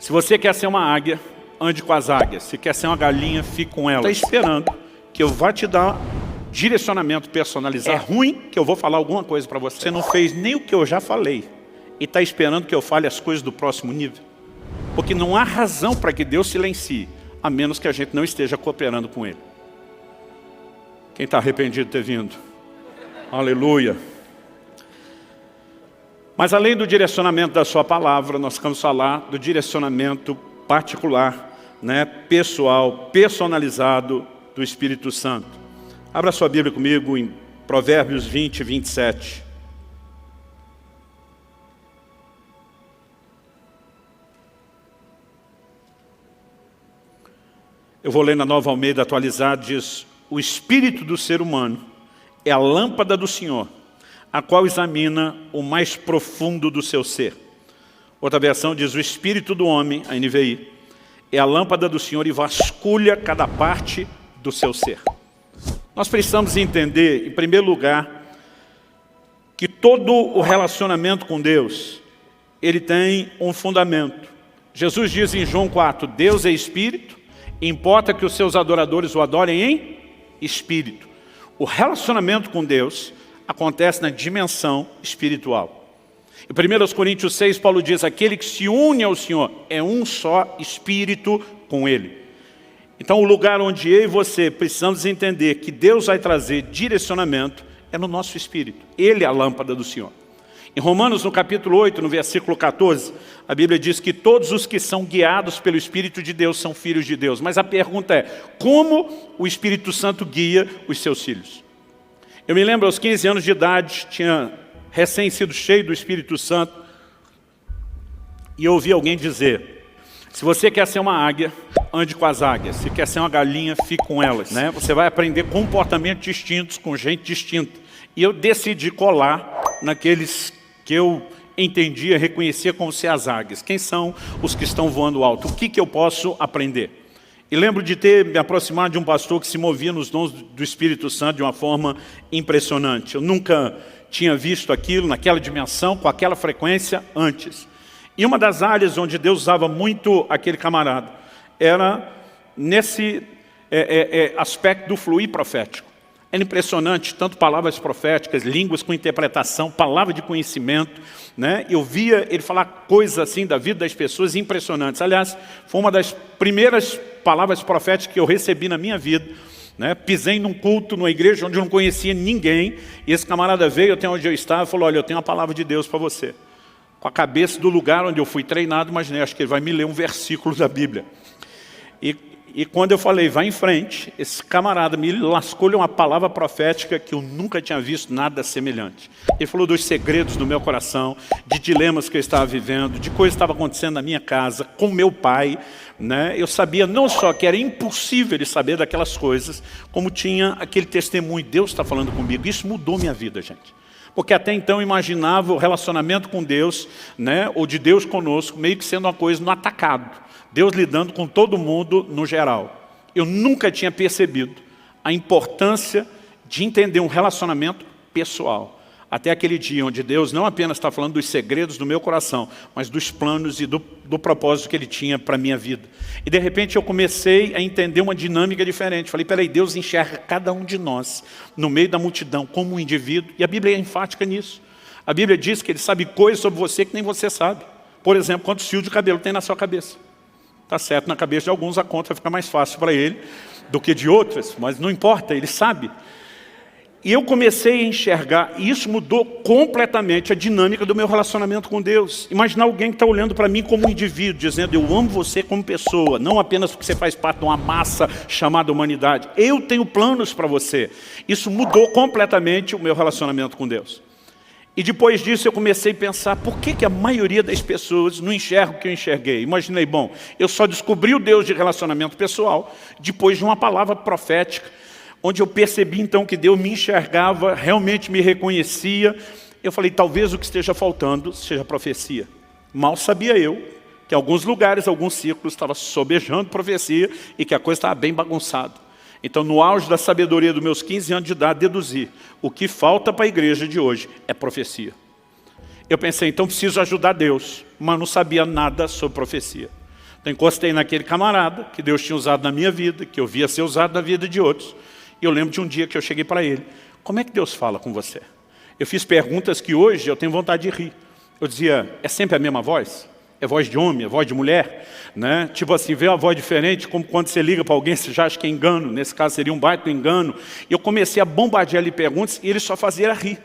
Se você quer ser uma águia, ande com as águias. Se quer ser uma galinha, fique com elas. Está esperando que eu vá te dar direcionamento personalizado. É ruim que eu vou falar alguma coisa para você. Você não fez nem o que eu já falei. E está esperando que eu fale as coisas do próximo nível. Porque não há razão para que Deus silencie, a menos que a gente não esteja cooperando com Ele. Quem está arrependido de ter vindo? Aleluia. Mas além do direcionamento da sua palavra, nós vamos falar do direcionamento particular, pessoal, personalizado do Espírito Santo. Abra sua Bíblia comigo em Provérbios 20, 27. Eu vou ler na Nova Almeida atualizada, diz: o espírito do ser humano é a lâmpada do Senhor, a qual examina o mais profundo do seu ser. Outra versão diz: o espírito do homem, a NVI, é a lâmpada do Senhor e vasculha cada parte do seu ser. Nós precisamos entender, em primeiro lugar, que todo o relacionamento com Deus, ele tem um fundamento. Jesus diz em João 4, Deus é espírito, importa que os seus adoradores o adorem em espírito. O relacionamento com Deus acontece na dimensão espiritual. Em 1 Coríntios 6, Paulo diz: aquele que se une ao Senhor é um só espírito com Ele. Então o lugar onde eu e você precisamos entender que Deus vai trazer direcionamento é no nosso espírito. Ele é a lâmpada do Senhor. Em Romanos, no capítulo 8, no versículo 14, a Bíblia diz que todos os que são guiados pelo Espírito de Deus são filhos de Deus. Mas a pergunta é: como o Espírito Santo guia os seus filhos? Eu me lembro, aos 15 anos de idade, tinha recém sido cheio do Espírito Santo, e eu ouvi alguém dizer: se você quer ser uma águia, ande com as águias. Se quer ser uma galinha, fique com elas. Você vai aprender comportamentos distintos com gente distinta. E eu decidi colar naqueles que eu entendia, reconhecia como ser as águias. Quem são os que estão voando alto? O que eu posso aprender? E lembro de ter me aproximado de um pastor que se movia nos dons do Espírito Santo de uma forma impressionante. Eu nunca tinha visto aquilo naquela dimensão, com aquela frequência antes. E uma das áreas onde Deus usava muito aquele camarada era nesse aspecto do fluir profético. Era impressionante, tanto palavras proféticas, línguas com interpretação, palavra de conhecimento. Eu via ele falar coisas assim da vida das pessoas impressionantes. Aliás, foi uma das primeiras palavras proféticas que eu recebi na minha vida. Pisei num culto, numa igreja onde eu não conhecia ninguém, e esse camarada veio até onde eu estava e falou: olha, eu tenho uma palavra de Deus para você. Com a cabeça do lugar onde eu fui treinado, imaginei, acho que ele vai me ler um versículo da Bíblia. E quando eu falei, vai em frente, esse camarada me lascou-lhe uma palavra profética que eu nunca tinha visto nada semelhante. Ele falou dos segredos do meu coração, de dilemas que eu estava vivendo, de coisas que estavam acontecendo na minha casa, com meu pai. Eu sabia não só que era impossível ele saber daquelas coisas, como tinha aquele testemunho: Deus está falando comigo. Isso mudou minha vida, gente. Porque até então eu imaginava o relacionamento com Deus, ou de Deus conosco, meio que sendo uma coisa no atacado. Deus lidando com todo mundo no geral. Eu nunca tinha percebido a importância de entender um relacionamento pessoal. Até aquele dia onde Deus não apenas está falando dos segredos do meu coração, mas dos planos e do propósito que Ele tinha para a minha vida. E de repente eu comecei a entender uma dinâmica diferente. Falei, peraí, Deus enxerga cada um de nós no meio da multidão como um indivíduo. E a Bíblia é enfática nisso. A Bíblia diz que Ele sabe coisas sobre você que nem você sabe. Por exemplo, quantos fios de cabelo tem na sua cabeça. Está certo, na cabeça de alguns a conta fica mais fácil para ele do que de outras, mas não importa, ele sabe. E eu comecei a enxergar, e isso mudou completamente a dinâmica do meu relacionamento com Deus. Imaginar alguém que está olhando para mim como um indivíduo, dizendo: eu amo você como pessoa, não apenas porque você faz parte de uma massa chamada humanidade. Eu tenho planos para você. Isso mudou completamente o meu relacionamento com Deus. E depois disso eu comecei a pensar: por que a maioria das pessoas não enxerga o que eu enxerguei? Imaginei, bom, eu só descobri o Deus de relacionamento pessoal depois de uma palavra profética, onde eu percebi então que Deus me enxergava, realmente me reconhecia. Eu falei, talvez o que esteja faltando seja profecia. Mal sabia eu que em alguns lugares, alguns círculos, estava sobejando profecia e que a coisa estava bem bagunçada. Então, no auge da sabedoria dos meus 15 anos de idade, deduzi: o que falta para a igreja de hoje é profecia. Eu pensei, então preciso ajudar Deus, mas não sabia nada sobre profecia. Então encostei naquele camarada que Deus tinha usado na minha vida, que eu via ser usado na vida de outros. E eu lembro de um dia que eu cheguei para ele: como é que Deus fala com você? Eu fiz perguntas que hoje eu tenho vontade de rir. Eu dizia: é sempre a mesma voz? É voz de homem, é voz de mulher? Né? Tipo assim, vê uma voz diferente, como quando você liga para alguém, você já acha que é engano. Nesse caso seria um baita engano. E eu comecei a bombardear ele perguntas e ele só fazia rir.